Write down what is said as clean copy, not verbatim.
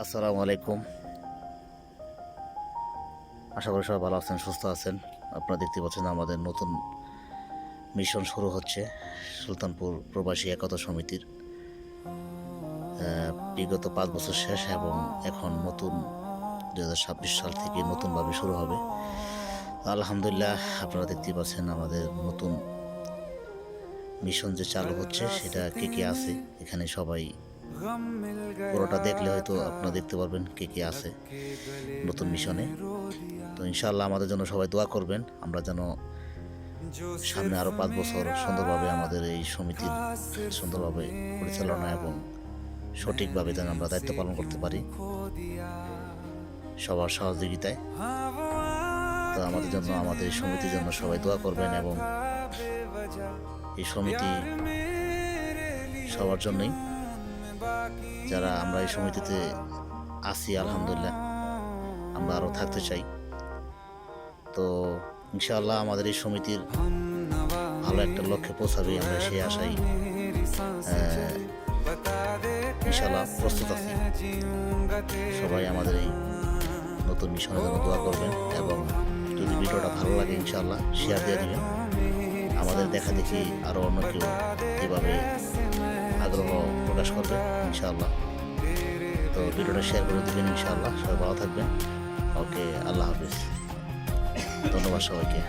আসসালামু আলাইকুম। আশা করি সবাই ভালো আছেন, সুস্থ আছেন। আপনারা দেখতে পাচ্ছেন আমাদের নতুন মিশন শুরু হচ্ছে সুলতানপুর প্রবাসী একতা সমিতির। বিগত 5 বছর শেষ এবং এখন নতুন 2026 সাল থেকে নতুনভাবে শুরু হবে। আলহামদুলিল্লাহ, আপনারা দেখতে পাচ্ছেন আমাদের নতুন মিশন যে চালু হচ্ছে সেটা কে আছে এখানে। সবাই পুরোটা দেখলে হয়তো আপনারা দেখতে পারবেন কে আছে নতুন মিশনে। তো ইনশাআল্লাহ আমাদের জন্য সবাই দোয়া করবেন, আমরা যেন সামনে আরও 5 বছর সুন্দরভাবে আমাদের এই সমিতির সুন্দরভাবে পরিচালনা এবং সঠিকভাবে যেন আমরা দায়িত্ব পালন করতে পারি সবার সহযোগিতায়। তো আমাদের জন্য, আমাদের এই সমিতির জন্য সবাই দোয়া করবেন এবং এই সমিতি সবার জন্যই, যারা আমরা এই সমিতিতে আছি আলহামদুলিল্লাহ, আমরা আরও থাকতে চাই। তো ইনশাআল্লাহ আমাদের এই সমিতির ভালো একটা লক্ষ্যে পৌঁছাবে, আমরা সেই আশাই ইনশাআল্লাহ প্রস্তুত আছি। সবাই আমাদের এই নতুন মিশনের জন্য দোয়া করবেন এবং যদি ভিডিওটা ভালো লাগে ইনশাআল্লাহ শেয়ার দিয়ে দেবেন। আমাদের দেখা দেখি আরও অন্য কেউ এভাবে আগ্রহ প্রকাশ করবে ইনশাআল্লাহ। তো ভিডিওটা শেয়ার করে দেবেন ইনশাআল্লাহ। সবাই ভালো থাকবেন। ওকে, আল্লাহ হাফিজ। ধন্যবাদ সবাইকে।